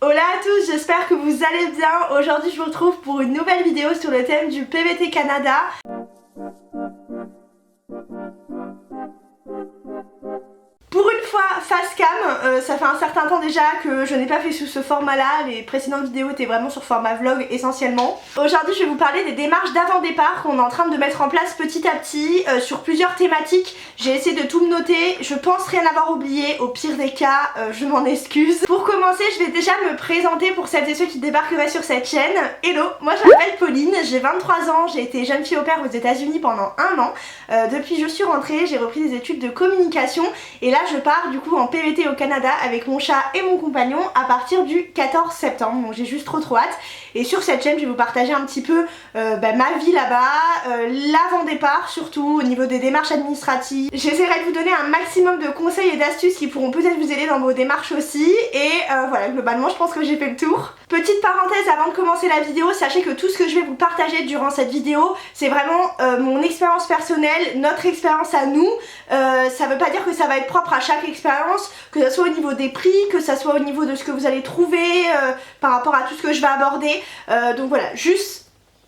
Hola à tous, j'espère que vous allez bien. Aujourd'hui je vous retrouve pour une nouvelle vidéo sur le thème du PVT Canada. Pour une fois face cam, ça fait un certain temps déjà que je n'ai pas fait sous ce format là, les précédentes vidéos étaient vraiment sur format vlog essentiellement. Aujourd'hui je vais vous parler des démarches d'avant-départ qu'on est en train de mettre en place petit à petit sur plusieurs thématiques. J'ai essayé de tout me noter, je pense rien avoir oublié, au pire des cas je m'en excuse. Pour commencer je vais déjà me présenter pour celles et ceux qui débarqueraient sur cette chaîne. Hello, moi je m'appelle Pauline, j'ai 23 ans, j'ai été jeune fille au pair aux États-Unis pendant un an. Depuis je suis rentrée, j'ai repris des études de communication et là je pars du coup en PVT au Canada avec mon chat et mon compagnon à partir du 14 septembre, donc j'ai juste trop hâte. Et sur cette chaîne je vais vous partager un petit peu ma vie là-bas, l'avant-départ surtout au niveau des démarches administratives. J'essaierai de vous donner un maximum de conseils et d'astuces qui pourront peut-être vous aider dans vos démarches aussi. Et voilà, globalement je pense que j'ai fait le tour. Petite parenthèse avant de commencer la vidéo, sachez que tout ce que je vais vous partager durant cette vidéo c'est vraiment mon expérience personnelle, notre expérience à nous. Ça veut pas dire que ça va être propre à chaque expérience, que ce soit au niveau des prix, que ce soit au niveau de ce que vous allez trouver par rapport à tout ce que je vais aborder. Donc voilà, juste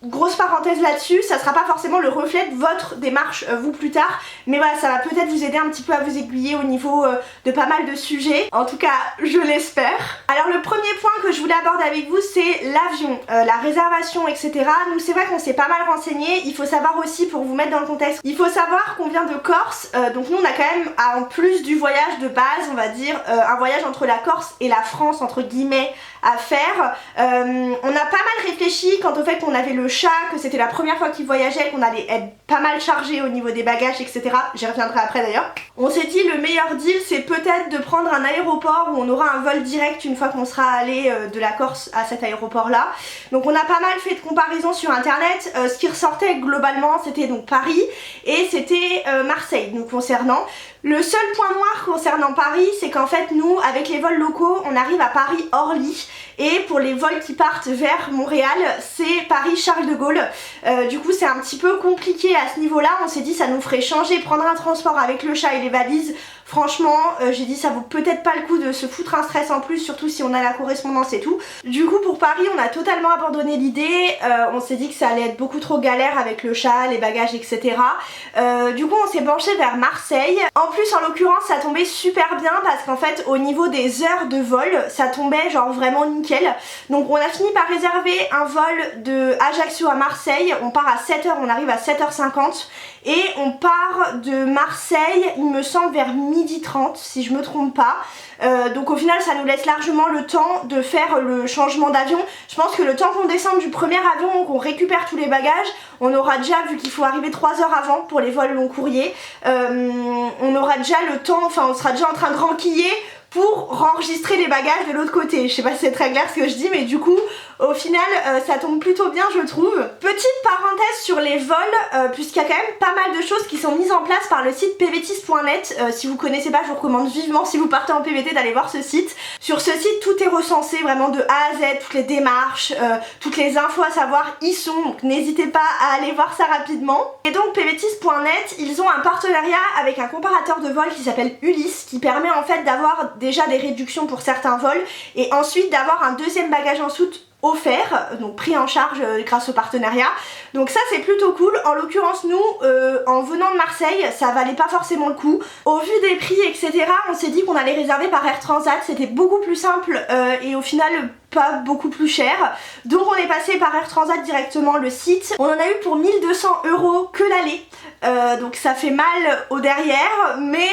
grosse parenthèse là-dessus, ça sera pas forcément le reflet de votre démarche vous plus tard, mais voilà, ça va peut-être vous aider un petit peu à vous aiguiller au niveau de pas mal de sujets, en tout cas je l'espère. Alors le premier point que je voulais aborder avec vous c'est l'avion, la réservation etc. Nous c'est vrai qu'on s'est pas mal renseigné, il faut savoir aussi pour vous mettre dans le contexte, il faut savoir qu'on vient de Corse, donc nous on a quand même en plus du voyage de base on va dire un voyage entre la Corse et la France entre guillemets à faire. On a pas mal réfléchi quant au fait qu'on avait le chat, que c'était la première fois qu'il voyageait, qu'on allait être pas mal chargé au niveau des bagages etc. J'y reviendrai après d'ailleurs. On s'est dit le meilleur deal c'est peut-être de prendre un aéroport où on aura un vol direct une fois qu'on sera allé de la Corse à cet aéroport là. Donc on a pas mal fait de comparaisons sur internet, ce qui ressortait globalement c'était donc Paris et c'était Marseille nous concernant. Le seul point noir concernant Paris c'est qu'en fait nous avec les vols locaux on arrive à Paris-Orly et pour les vols qui partent vers Montréal c'est Paris-Charles de Gaulle. Du coup c'est un petit peu compliqué à ce niveau là, on s'est dit ça nous ferait changer, prendre un transport avec le chat et les valises. Franchement j'ai dit ça vaut peut-être pas le coup de se foutre un stress en plus, surtout si on a la correspondance et tout. Du coup pour Paris on a totalement abandonné l'idée, on s'est dit que ça allait être beaucoup trop galère avec le chat, les bagages etc. Du coup on s'est penché vers Marseille. En plus en l'occurrence ça tombait super bien parce qu'en fait au niveau des heures de vol ça tombait genre vraiment nickel. Donc on a fini par réserver un vol de Ajaccio à Marseille, on part à 7h, on arrive à 7h50 et on part de Marseille il me semble vers 12h30 si je me trompe pas. Donc au final ça nous laisse largement le temps de faire le changement d'avion. Je pense que le temps qu'on descende du premier avion, qu'on récupère tous les bagages, on aura déjà, vu qu'il faut arriver 3 heures avant pour les vols long courrier, on aura déjà le temps, enfin on sera déjà en train de renquiller pour enregistrer les bagages de l'autre côté. Je sais pas si c'est très clair ce que je dis mais du coup au final ça tombe plutôt bien je trouve. Petite parenthèse sur les vols puisqu'il y a quand même pas mal de choses qui sont mises en place par le site pvtis.net. Si vous connaissez pas je vous recommande vivement si vous partez en PVT d'aller voir ce site. Sur ce site tout est recensé vraiment de A à Z, toutes les démarches, toutes les infos à savoir y sont, donc n'hésitez pas à aller voir ça rapidement. Et donc pvtis.net ils ont un partenariat avec un comparateur de vol qui s'appelle Ulysse qui permet en fait d'avoir déjà des réductions pour certains vols et ensuite d'avoir un deuxième bagage en soute offert, donc pris en charge grâce au partenariat. Donc ça c'est plutôt cool. En l'occurrence nous en venant de Marseille ça valait pas forcément le coup. Au vu des prix etc on s'est dit qu'on allait réserver par Air Transat, c'était beaucoup plus simple et au final pas beaucoup plus cher. Donc on est passé par Air Transat directement le site. On en a eu pour 1200 € que l'aller. Donc ça fait mal au derrière mais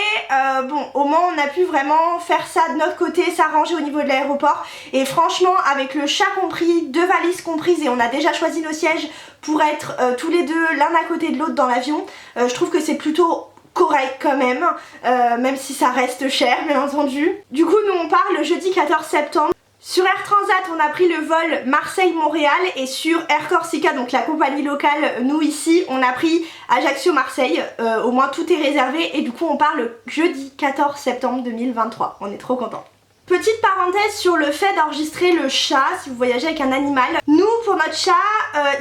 bon au moins on a pu vraiment faire ça de notre côté, s'arranger au niveau de l'aéroport et franchement avec le chat compris, 2 valises comprises et on a déjà choisi nos sièges pour être tous les deux l'un à côté de l'autre dans l'avion, je trouve que c'est plutôt correct quand même, même si ça reste cher bien entendu. Du coup nous on part le jeudi 14 septembre. Sur Air Transat on a pris le vol Marseille-Montréal et sur Air Corsica donc la compagnie locale nous ici on a pris Ajaccio-Marseille, au moins tout est réservé et du coup on part le jeudi 14 septembre 2023, on est trop contents. Petite parenthèse sur le fait d'enregistrer le chat si vous voyagez avec un animal. Nous, pour notre chat,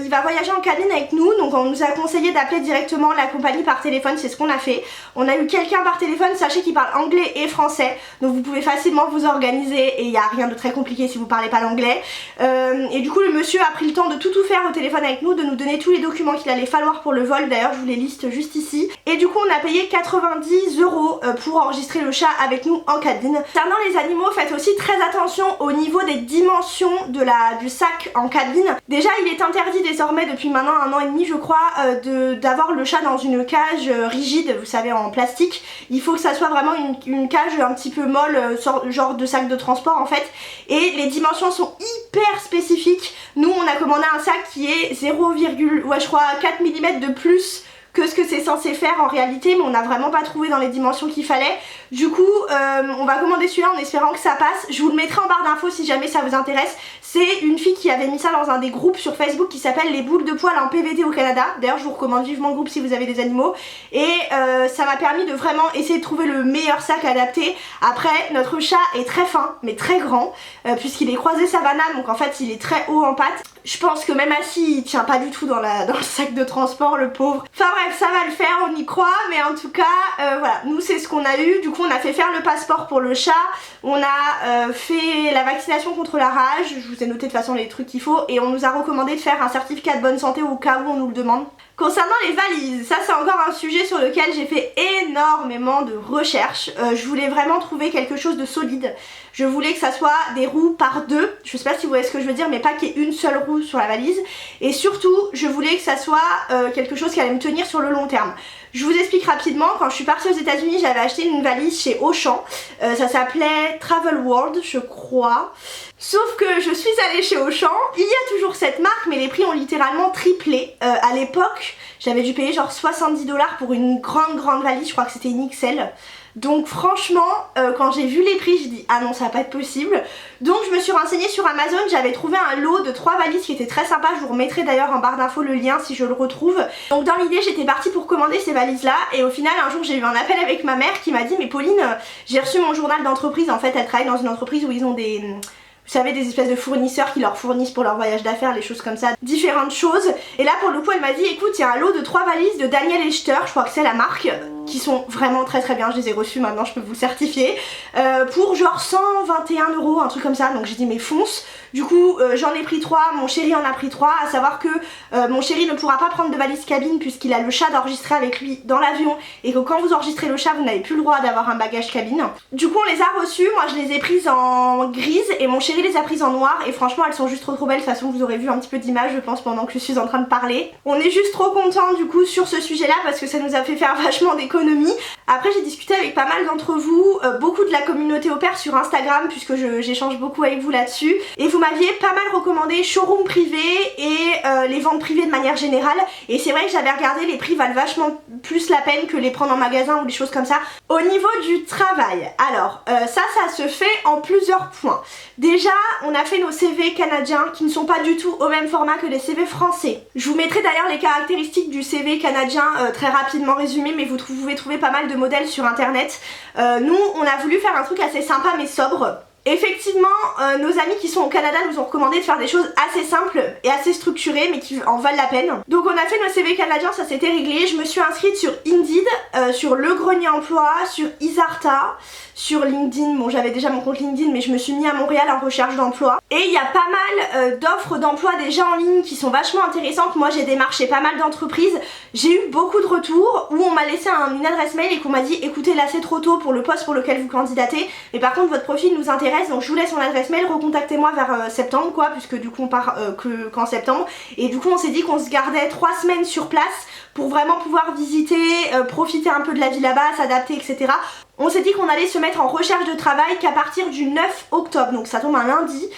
il va voyager en cabine avec nous, donc on nous a conseillé d'appeler directement la compagnie par téléphone, c'est ce qu'on a fait. On a eu quelqu'un par téléphone, sachez qu'il parle anglais et français, donc vous pouvez facilement vous organiser et il n'y a rien de très compliqué si vous parlez pas l'anglais. Et du coup le monsieur a pris le temps de tout faire au téléphone avec nous, de nous donner tous les documents qu'il allait falloir pour le vol, d'ailleurs je vous les liste juste ici. Et du coup on a payé 90 € pour enregistrer le chat avec nous en cabine. Concernant les animaux, faites aussi très attention au niveau des dimensions du sac en cabine. Déjà il est interdit désormais depuis maintenant 1 an et demi je crois d'avoir le chat dans une cage rigide, vous savez, en plastique. Il faut que ça soit vraiment une cage un petit peu molle, genre de sac de transport en fait. Et les dimensions sont hyper spécifiques. Nous on a commandé un sac qui est 4 mm de plus que ce que c'est censé faire en réalité, mais on n'a vraiment pas trouvé dans les dimensions qu'il fallait. Du coup on va commander celui-là en espérant que ça passe. Je vous le mettrai en barre d'infos si jamais ça vous intéresse. C'est une fille qui avait mis ça dans un des groupes sur Facebook qui s'appelle les boules de poils en PVT au Canada. D'ailleurs je vous recommande vivement le groupe si vous avez des animaux. Et ça m'a permis de vraiment essayer de trouver le meilleur sac adapté. Après notre chat est très fin mais très grand puisqu'il est croisé Savannah, donc en fait il est très haut en pattes. Je pense que même assis il tient pas du tout dans le sac de transport, le pauvre. Enfin bref, ça va le faire, on y croit, mais en tout cas voilà, nous c'est ce qu'on a eu. Du coup on a fait faire le passeport pour le chat, on a fait la vaccination contre la rage, je vous ai noté de toute façon les trucs qu'il faut, et on nous a recommandé de faire un certificat de bonne santé au cas où on nous le demande. Concernant les valises, ça c'est encore un sujet sur lequel j'ai fait énormément de recherches. Je voulais vraiment trouver quelque chose de solide. Je voulais que ça soit des roues par deux, je sais pas si vous voyez ce que je veux dire, mais pas qu'il y ait une seule roue sur la valise. Et surtout, je voulais que ça soit quelque chose qui allait me tenir sur le long terme. Je vous explique rapidement, quand je suis partie aux États-Unis, j'avais acheté une valise chez Auchan. Ça s'appelait Travel World, je crois. Sauf que je suis allée chez Auchan, il y a toujours cette marque, mais les prix ont littéralement triplé. À l'époque, j'avais dû payer genre 70 $ pour une grande valise, je crois que c'était une XL. Donc franchement, quand j'ai vu les prix, j'ai dit ah non, ça va pas être possible. Donc je me suis renseignée sur Amazon, j'avais trouvé un lot de 3 valises qui était très sympa. Je vous remettrai d'ailleurs en barre d'infos le lien si je le retrouve. Donc dans l'idée j'étais partie pour commander ces valises là, et au final un jour j'ai eu un appel avec ma mère qui m'a dit mais Pauline, j'ai reçu mon journal d'entreprise. En fait elle travaille dans une entreprise où ils ont des... Vous savez, des espèces de fournisseurs qui leur fournissent pour leur voyage d'affaires, les choses comme ça, différentes choses. Et là pour le coup elle m'a dit écoute, il y a un lot de 3 valises de Daniel Echter, je crois que c'est la marque, qui sont vraiment très bien, je les ai reçues maintenant, je peux vous le certifier, pour genre 121 €, un truc comme ça. Donc j'ai dit mais fonce. Du coup j'en ai pris 3, mon chéri en a pris 3, à savoir que mon chéri ne pourra pas prendre de valise cabine puisqu'il a le chat d'enregistrer avec lui dans l'avion, et que quand vous enregistrez le chat vous n'avez plus le droit d'avoir un bagage cabine. Du coup on les a reçues, moi je les ai prises en grise et mon chéri les a prises en noir, et franchement elles sont juste trop belles. De toute façon vous aurez vu un petit peu d'image je pense pendant que je suis en train de parler. On est juste trop contents du coup sur ce sujet là parce que ça nous a fait faire vachement d'économies. Après j'ai discuté avec pas mal d'entre vous, beaucoup de la communauté au pair sur Instagram puisque j'échange beaucoup avec vous là-dessus, et vous m'aviez pas mal recommandé showroom privé et les ventes privées de manière générale, et c'est vrai que j'avais regardé, les prix valent vachement plus la peine que les prendre en magasin ou des choses comme ça. Au niveau du travail, alors ça se fait en plusieurs points. Déjà on a fait nos CV canadiens qui ne sont pas du tout au même format que les CV français. Je vous mettrai d'ailleurs les caractéristiques du CV canadien très rapidement résumé, mais vous pouvez trouver pas mal de modèles sur internet. Nous on a voulu faire un truc assez sympa mais sobre. Effectivement, nos amis qui sont au Canada nous ont recommandé de faire des choses assez simples et assez structurées mais qui en valent la peine. Donc on a fait nos CV canadiens, ça s'était réglé. Je me suis inscrite sur Indeed, sur Le Grenier Emploi, sur Isarta, sur LinkedIn. Bon, j'avais déjà mon compte LinkedIn mais je me suis mis à Montréal en recherche d'emploi. Et il y a pas mal d'offres d'emploi déjà en ligne qui sont vachement intéressantes. Moi j'ai démarché pas mal d'entreprises, j'ai eu beaucoup de retours où on m'a laissé une adresse mail et qu'on m'a dit écoutez là c'est trop tôt pour le poste pour lequel vous candidatez, mais par contre votre profil nous intéresse, donc je vous laisse mon adresse mail, recontactez-moi vers septembre quoi, puisque du coup on part qu'en septembre. Et du coup on s'est dit qu'on se gardait 3 semaines sur place pour vraiment pouvoir visiter, profiter un peu de la vie là-bas, s'adapter, etc. On s'est dit qu'on allait se mettre en recherche de travail qu'à partir du 9 octobre, donc ça tombe un lundi.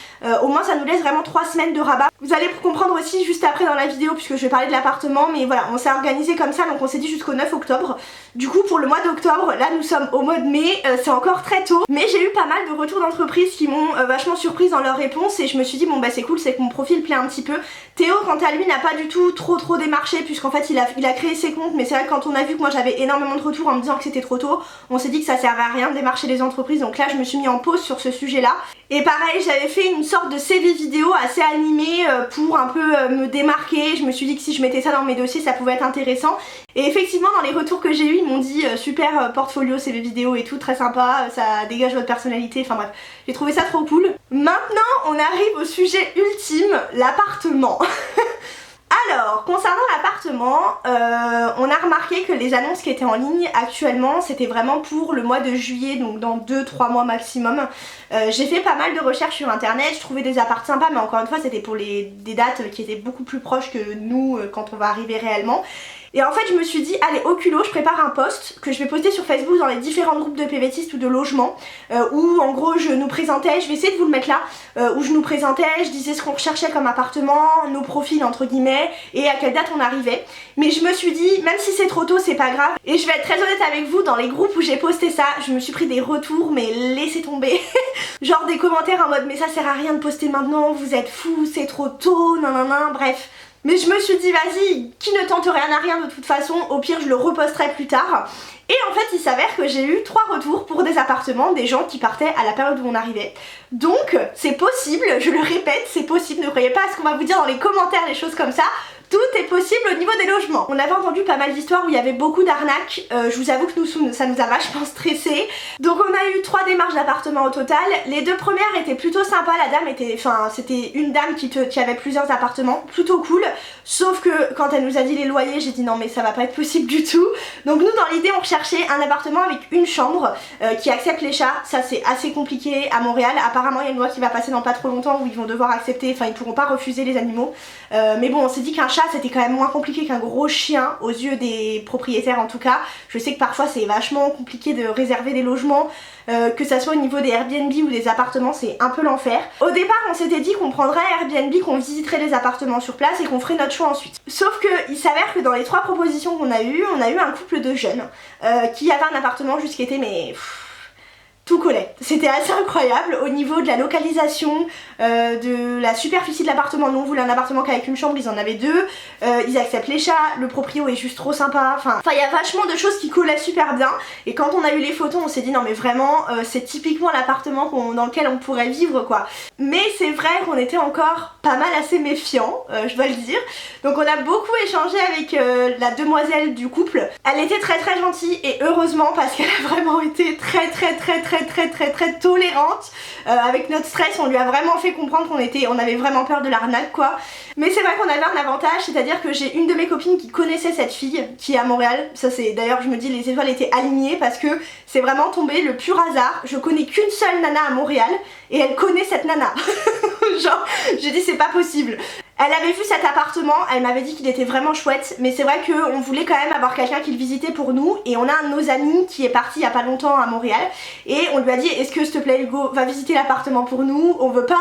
Au moins ça nous laisse vraiment 3 semaines de rabat. Vous allez comprendre aussi juste après dans la vidéo puisque je vais parler de l'appartement, mais voilà, on s'est organisé comme ça, donc on s'est dit jusqu'au 9 octobre. Du coup pour le mois d'octobre, là nous sommes au mois de mai, c'est encore très tôt, mais j'ai eu pas mal de retours d'entreprises qui m'ont vachement surprise dans leurs réponses, et je me suis dit bon bah c'est cool, c'est que mon profil plaît un petit peu. Théo quant à lui n'a pas du tout trop démarché puisqu'en fait il a a créé ses comptes, mais c'est vrai que quand on a vu que moi j'avais énormément de retours en me disant que c'était trop tôt, on s'est dit que ça servait à rien de démarcher les entreprises, donc là je me suis mis en pause sur ce sujet là. Et pareil, j'avais fait une sorte de CV vidéo assez animé pour un peu me démarquer. Je me suis dit que si je mettais ça dans mes dossiers ça pouvait être intéressant. Et effectivement dans les retours que j'ai eu, ils m'ont dit super portfolio, CV vidéo et tout, très sympa, ça dégage votre personnalité, enfin bref, j'ai trouvé ça trop cool. Maintenant on arrive au sujet ultime, l'appartement. Alors, concernant l'appartement, on a remarqué que les annonces qui étaient en ligne actuellement, c'était vraiment pour le mois de juillet, donc dans 2-3 mois maximum. J'ai fait pas mal de recherches sur internet, je trouvais des apparts sympas, mais encore une fois c'était pour des dates qui étaient beaucoup plus proches que nous quand on va arriver réellement. Et en fait je me suis dit, allez au culot, je prépare un post que je vais poster sur Facebook dans les différents groupes de PVTistes ou de logements, où en gros je nous présentais, je vais essayer de vous le mettre là, où je nous présentais, je disais ce qu'on recherchait comme appartement, nos profils entre guillemets, et à quelle date on arrivait. Mais je me suis dit, même si c'est trop tôt c'est pas grave, et je vais être très honnête avec vous, dans les groupes où j'ai posté ça, je me suis pris des retours mais laissez tomber. Genre des commentaires en mode mais ça sert à rien de poster maintenant, vous êtes fous, c'est trop tôt, nan nan nan, bref. Mais je me suis dit vas-y, qui ne tente rien à rien de toute façon, au pire je le reposterai plus tard. Et en fait il s'avère que j'ai eu 3 retours pour des appartements, des gens qui partaient à la période où on arrivait. Donc c'est possible, je le répète, c'est possible, ne croyez pas à ce qu'on va vous dire dans les commentaires, les choses comme ça. Tout est possible au niveau des logements. On avait entendu pas mal d'histoires où il y avait beaucoup d'arnaques, je vous avoue que ça nous a vachement stressé. Donc on a eu 3 démarches d'appartements au total. Les 2 premières étaient plutôt sympas, la dame était, enfin c'était une dame qui avait plusieurs appartements, plutôt cool. Sauf que quand elle nous a dit les loyers, j'ai dit non mais ça va pas être possible du tout. Donc nous dans l'idée on recherchait un appartement avec une chambre qui accepte les chats. Ça c'est assez compliqué à Montréal, apparemment il y a une loi qui va passer dans pas trop longtemps où ils vont devoir accepter, enfin ils pourront pas refuser les animaux. Mais bon on s'est dit qu'un chat c'était quand même moins compliqué qu'un gros chien aux yeux des propriétaires en tout cas. Je sais que parfois c'est vachement compliqué de réserver des logements, que ça soit au niveau des Airbnb ou des appartements, c'est un peu l'enfer. Au départ on s'était dit qu'on prendrait Airbnb, qu'on visiterait les appartements sur place et qu'on ferait notre choix ensuite. Sauf que il s'avère que dans les 3 propositions qu'on a eues, on a eu un couple de jeunes qui avait un appartement jusqu'à été mais... tout collait. C'était assez incroyable au niveau de la localisation, de la superficie de l'appartement. Nous on voulait un appartement qu'avec une chambre, ils en avaient 2, ils acceptent les chats, le proprio est juste trop sympa, enfin il y a vachement de choses qui collaient super bien. Et quand on a eu les photos on s'est dit non mais vraiment c'est typiquement l'appartement dans lequel on pourrait vivre quoi. Mais c'est vrai qu'on était encore pas mal assez méfiants, je dois le dire. Donc on a beaucoup échangé avec la demoiselle du couple. Elle était très très gentille et heureusement parce qu'elle a vraiment été très tolérante avec notre stress. On lui a vraiment fait comprendre on avait vraiment peur de l'arnaque quoi. Mais c'est vrai qu'on avait un avantage, c'est-à-dire que j'ai une de mes copines qui connaissait cette fille qui est à Montréal. Ça c'est d'ailleurs je me dis les étoiles étaient alignées parce que c'est vraiment tombé le pur hasard. Je connais qu'une seule nana à Montréal et elle connaît cette nana. Genre j'ai dit c'est pas possible. Elle avait vu cet appartement, elle m'avait dit qu'il était vraiment chouette, mais c'est vrai qu'on voulait quand même avoir quelqu'un qui le visitait pour nous. Et on a un de nos amis qui est parti il y a pas longtemps à Montréal et on lui a dit est-ce que s'il te plaît Hugo va visiter l'appartement pour nous, on veut pas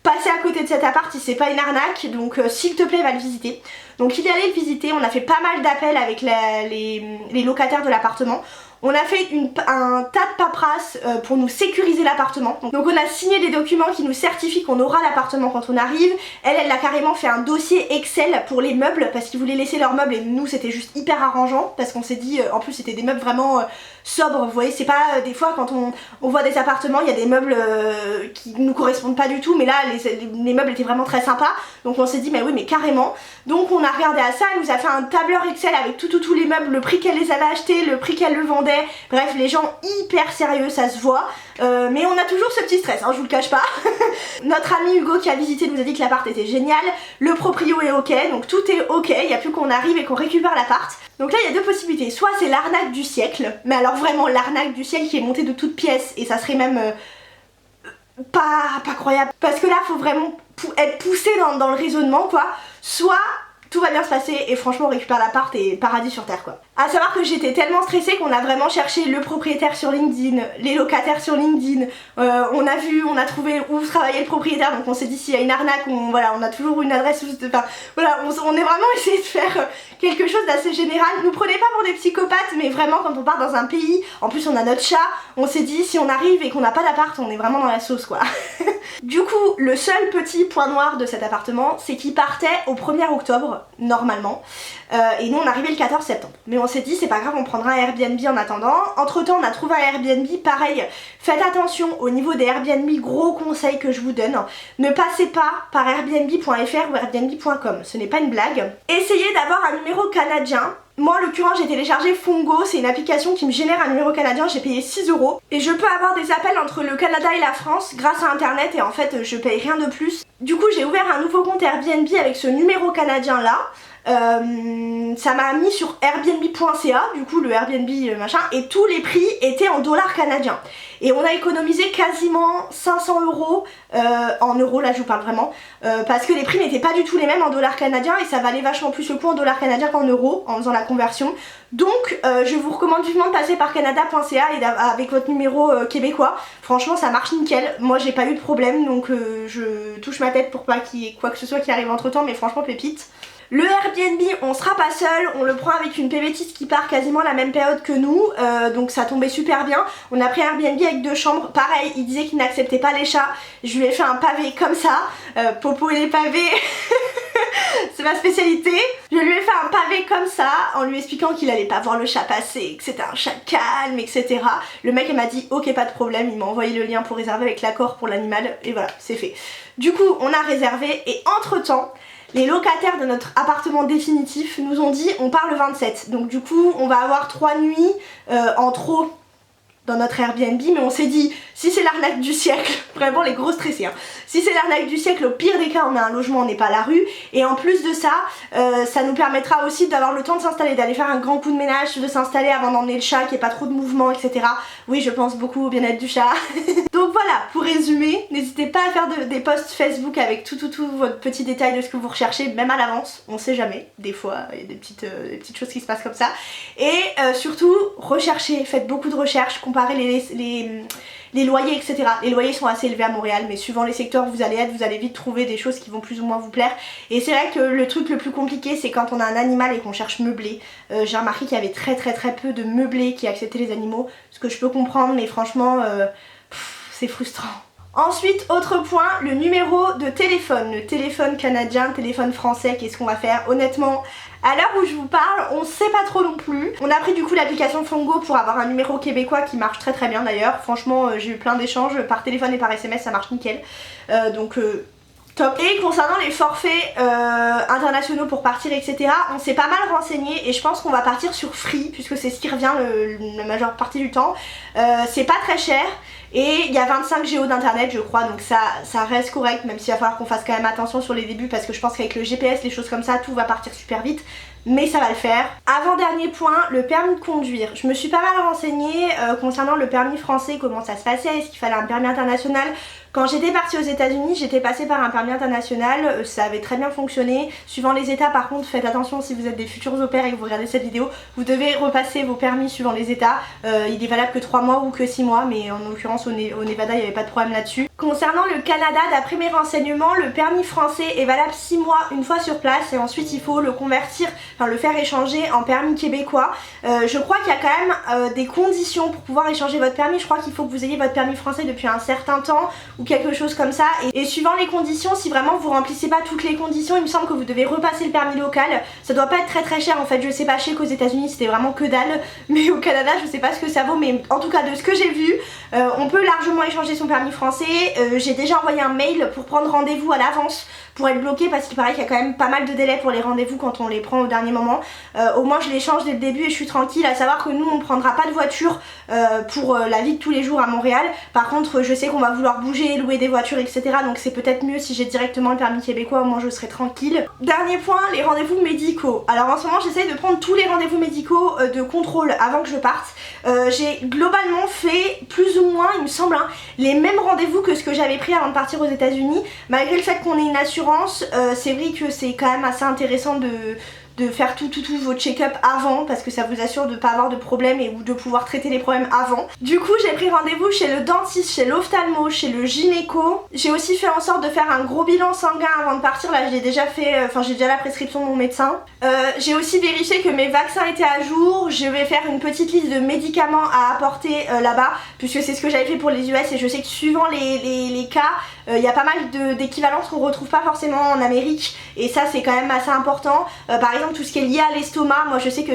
passer à côté de cet appart si c'est pas une arnaque, donc s'il te plaît va le visiter. Donc il est allé le visiter, on a fait pas mal d'appels avec les locataires de l'appartement. On a fait un tas de paperasse pour nous sécuriser l'appartement. Donc on a signé des documents qui nous certifient qu'on aura l'appartement quand on arrive. Elle a carrément fait un dossier Excel pour les meubles parce qu'ils voulaient laisser leurs meubles et nous c'était juste hyper arrangeant parce qu'on s'est dit, en plus c'était des meubles vraiment sobres, vous voyez, c'est pas des fois quand on voit des appartements, il y a des meubles qui nous correspondent pas du tout, mais là les meubles étaient vraiment très sympas. Donc on s'est dit mais oui mais carrément. Donc on a regardé à ça, elle nous a fait un tableur Excel avec tous les meubles, le prix qu'elle les avait achetés, le prix qu'elle le vendait. Bref, les gens hyper sérieux, ça se voit. Mais on a toujours ce petit stress, hein, je vous le cache pas. Notre ami Hugo qui a visité nous a dit que l'appart était génial. Le proprio est ok, donc tout est ok. Il n'y a plus qu'on arrive et qu'on récupère l'appart. Donc là il y a 2 possibilités. Soit c'est l'arnaque du siècle, mais alors vraiment l'arnaque du siècle qui est montée de toutes pièces. Et ça serait même pas croyable. Parce que là faut vraiment être poussé dans le raisonnement quoi. Soit tout va bien se passer et franchement on récupère l'appart et paradis sur terre quoi. À savoir que j'étais tellement stressée qu'on a vraiment cherché le propriétaire sur LinkedIn, les locataires sur LinkedIn, on a trouvé où travaillait le propriétaire, donc on s'est dit s'il y a une arnaque, on a toujours une adresse, enfin voilà, on est vraiment essayé de faire quelque chose d'assez général. Nous prenez pas pour des psychopathes, mais vraiment quand on part dans un pays, en plus on a notre chat, on s'est dit si on arrive et qu'on n'a pas d'appart, on est vraiment dans la sauce quoi. Du coup, le seul petit point noir de cet appartement, c'est qu'il partait au 1er octobre, normalement, et nous on arrivait le 14 septembre. Mais on s'est dit, c'est pas grave, on prendra un Airbnb en attendant. Entre temps, on a trouvé un Airbnb, pareil, faites attention au niveau des Airbnb, gros conseil que je vous donne, ne passez pas par airbnb.fr ou airbnb.com, ce n'est pas une blague. Essayez d'avoir un numéro canadien. Moi en l'occurrence j'ai téléchargé Fongo, c'est une application qui me génère un numéro canadien, j'ai payé 6 € et je peux avoir des appels entre le Canada et la France grâce à internet et en fait je paye rien de plus. Du coup j'ai ouvert un nouveau compte Airbnb avec ce numéro canadien là. Ça m'a mis sur airbnb.ca, du coup le Airbnb machin, et tous les prix étaient en dollars canadiens. Et on a économisé quasiment 500 € en euros, là je vous parle vraiment, parce que les prix n'étaient pas du tout les mêmes en dollars canadiens et ça valait vachement plus le coup en dollars canadiens qu'en euros en faisant la conversion. Donc je vous recommande vivement de passer par canada.ca et avec votre numéro québécois. Franchement ça marche nickel, moi j'ai pas eu de problème donc je touche ma tête pour pas qu'il y ait quoi que ce soit qui arrive entre temps, mais franchement pépite. Le Airbnb, on sera pas seul, on le prend avec une PVTiste qui part quasiment la même période que nous, donc ça tombait super bien. On a pris un Airbnb avec 2 chambres, pareil, il disait qu'il n'acceptait pas les chats, je lui ai fait un pavé comme ça, Popo et les pavés, c'est ma spécialité. Je lui ai fait un pavé comme ça, en lui expliquant qu'il allait pas voir le chat passer, que c'était un chat calme, etc. Le mec il m'a dit ok pas de problème, il m'a envoyé le lien pour réserver avec l'accord pour l'animal, et voilà, c'est fait. Du coup on a réservé et entre temps, les locataires de notre appartement définitif nous ont dit on part le 27. Donc du coup on va avoir 3 nuits en trop dans notre Airbnb, mais on s'est dit si c'est l'arnaque du siècle, vraiment les gros stressés hein. Si c'est l'arnaque du siècle, au pire des cas on a un logement, on n'est pas à la rue, et en plus de ça, ça nous permettra aussi d'avoir le temps de s'installer, d'aller faire un grand coup de ménage, de s'installer avant d'emmener le chat, qu'il n'y ait pas trop de mouvement, etc. Oui, je pense beaucoup au bien-être du chat. Donc voilà, pour résumer, n'hésitez pas à faire des posts Facebook avec tout votre petit détail de ce que vous recherchez, même à l'avance, on sait jamais, des fois il y a des petites choses qui se passent comme ça. Et surtout, recherchez, faites beaucoup de recherches, comparez les loyers, etc. Les loyers sont assez élevés à Montréal, mais suivant les secteurs où vous allez être, vous allez vite trouver des choses qui vont plus ou moins vous plaire. Et c'est vrai que le truc le plus compliqué, c'est quand on a un animal et qu'on cherche meublé. J'ai remarqué qu'il y avait très peu de meublés qui acceptaient les animaux, ce que je peux comprendre, mais franchement, c'est frustrant. Ensuite, autre point, le numéro de téléphone. Le téléphone canadien, le téléphone français, qu'est-ce qu'on va faire? Honnêtement, à l'heure où je vous parle, on sait pas trop non plus. On a pris du coup l'application Fongo pour avoir un numéro québécois qui marche très bien d'ailleurs. Franchement, j'ai eu plein d'échanges par téléphone et par SMS, ça marche nickel. Top. Et concernant les forfaits internationaux pour partir, etc., on s'est pas mal renseigné et je pense qu'on va partir sur Free puisque c'est ce qui revient la majeure partie du temps. C'est pas très cher. Et il y a 25 Go d'internet je crois, donc ça reste correct, même s'il va falloir qu'on fasse quand même attention sur les débuts parce que je pense qu'avec le GPS, les choses comme ça, tout va partir super vite. Mais ça va le faire. Avant-dernier point, le permis de conduire. Je me suis pas mal renseignée concernant le permis français, comment ça se passait, est-ce qu'il fallait un permis international. Quand j'étais partie aux États-Unis, j'étais passée par un permis international, ça avait très bien fonctionné. Suivant les états, par contre, faites attention si vous êtes des futurs au pair et que vous regardez cette vidéo, vous devez repasser vos permis suivant les états. Il est valable que 3 mois ou que 6 mois, mais en l'occurrence au Nevada, il n'y avait pas de problème là-dessus. Concernant le Canada, d'après mes renseignements, le permis français est valable 6 mois une fois sur place et ensuite il faut le convertir, enfin le faire échanger en permis québécois. Je crois qu'il y a quand même des conditions pour pouvoir échanger votre permis. Je crois qu'il faut que vous ayez votre permis français depuis un certain temps ou quelque chose comme ça, et suivant les conditions, si vraiment vous remplissez pas toutes les conditions, il me semble que vous devez repasser le permis local. Ça doit pas être très cher en fait, je sais pas, je sais qu'aux États-Unis c'était vraiment que dalle, mais au Canada je sais pas ce que ça vaut, mais en tout cas de ce que j'ai vu, on peut largement échanger son permis français. J'ai déjà envoyé un mail pour prendre rendez-vous à l'avance pour être bloqué parce qu'il paraît qu'il y a quand même pas mal de délais pour les rendez-vous quand on les prend au dernier moment. Au moins je les change dès le début et je suis tranquille, à savoir que nous on prendra pas de voiture pour la vie de tous les jours à Montréal. Par contre je sais qu'on va vouloir bouger, louer des voitures, etc. Donc c'est peut-être mieux si j'ai directement le permis québécois, au moins je serai tranquille. Dernier point, les rendez-vous médicaux. Alors en ce moment j'essaye de prendre tous les rendez-vous médicaux de contrôle avant que je parte. J'ai globalement fait plus ou moins, il me semble, hein, les mêmes rendez-vous que ce que j'avais pris avant de partir aux États-Unis. Malgré le fait qu'on ait une assurance, c'est vrai que c'est quand même assez intéressant de faire tous vos check-up avant parce que ça vous assure de pas avoir de problème et ou de pouvoir traiter les problèmes avant. Du coup j'ai pris rendez-vous chez le dentiste, chez l'ophtalmo, chez le gynéco. J'ai aussi fait en sorte de faire un gros bilan sanguin avant de partir, là j'ai déjà fait, j'ai déjà la prescription de mon médecin. J'ai aussi vérifié que mes vaccins étaient à jour. Je vais faire une petite liste de médicaments à apporter là-bas puisque c'est ce que j'avais fait pour les US et je sais que suivant les cas il y a pas mal d'équivalences qu'on retrouve pas forcément en Amérique et ça c'est quand même assez important. Par exemple tout ce qui est lié à l'estomac, moi je sais que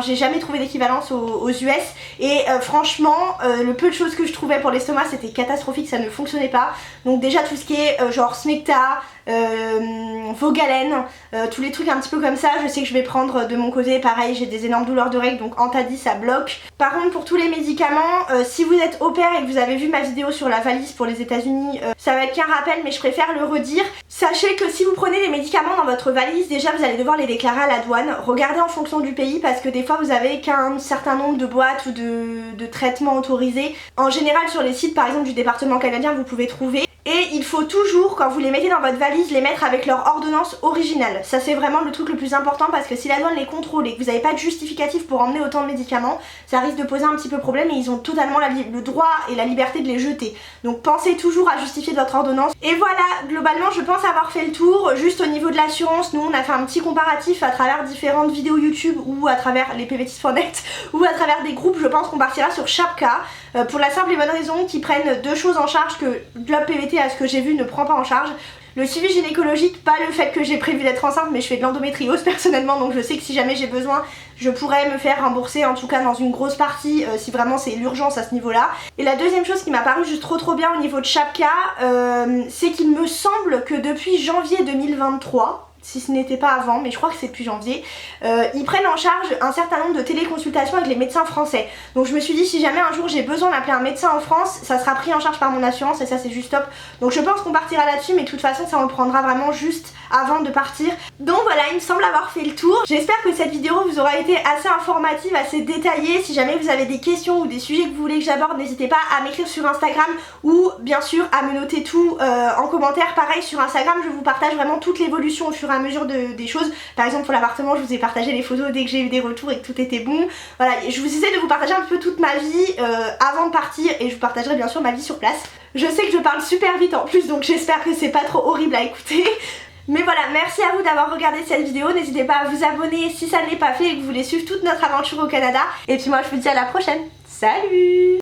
j'ai jamais trouvé d'équivalence aux US et franchement le peu de choses que je trouvais pour l'estomac c'était catastrophique, ça ne fonctionnait pas. Donc déjà tout ce qui est genre Smecta, Vogalène, tous les trucs un petit peu comme ça, je sais que je vais prendre de mon côté. Pareil j'ai des énormes douleurs de règles donc Antadis ça bloque. Par contre pour tous les médicaments, si vous êtes au pair et que vous avez vu ma vidéo sur la valise pour les États-Unis, ça va être qu'un rappel mais je préfère le redire. Sachez que si vous prenez les médicaments dans votre valise, déjà vous allez devoir les déclarer à la douane. Regardez en fonction du pays parce que des fois vous avez qu'un certain nombre de boîtes ou de traitements autorisés. En général sur les sites par exemple du département canadien vous pouvez trouver. Et il faut toujours, quand vous les mettez dans votre valise, les mettre avec leur ordonnance originale. Ça c'est vraiment le truc le plus important parce que si la douane les contrôle et que vous n'avez pas de justificatif pour emmener autant de médicaments, ça risque de poser un petit peu problème et ils ont totalement le droit et la liberté de les jeter. Donc pensez toujours à justifier de votre ordonnance. Et voilà, globalement je pense avoir fait le tour. Juste au niveau de l'assurance, nous on a fait un petit comparatif à travers différentes vidéos YouTube ou à travers les pvtis.net ou à travers des groupes. Je pense qu'on partira sur Shapka pour la simple et bonne raison qu'ils prennent deux choses en charge que Globe PVT à ce que j'ai vu ne prend pas en charge. Le suivi gynécologique, pas le fait que j'ai prévu d'être enceinte mais je fais de l'endométriose personnellement donc je sais que si jamais j'ai besoin je pourrais me faire rembourser en tout cas dans une grosse partie si vraiment c'est l'urgence à ce niveau là. Et la deuxième chose qui m'a paru juste trop bien au niveau de Shapka, c'est qu'il me semble que depuis janvier 2023, si ce n'était pas avant, mais je crois que c'est depuis janvier, ils prennent en charge un certain nombre de téléconsultations avec les médecins français. Donc je me suis dit si jamais un jour j'ai besoin d'appeler un médecin en France, ça sera pris en charge par mon assurance et ça c'est juste top. Donc je pense qu'on partira là-dessus mais de toute façon ça on le prendra vraiment juste avant de partir. Donc voilà, il me semble avoir fait le tour. J'espère que cette vidéo vous aura été assez informative, assez détaillée. Si jamais vous avez des questions ou des sujets que vous voulez que j'aborde, n'hésitez pas à m'écrire sur Instagram ou bien sûr à me noter tout en commentaire. Pareil sur Instagram je vous partage vraiment toute l'évolution au fur et à mesure des choses. Par exemple pour l'appartement je vous ai partagé les photos dès que j'ai eu des retours et que tout était bon. Voilà, je vous essaie de vous partager un peu toute ma vie avant de partir et je vous partagerai bien sûr ma vie sur place. Je sais que je parle super vite en plus donc j'espère que c'est pas trop horrible à écouter. Mais voilà, merci à vous d'avoir regardé cette vidéo, n'hésitez pas à vous abonner si ça ne l'est pas fait et que vous voulez suivre toute notre aventure au Canada. Et puis moi je vous dis à la prochaine, salut!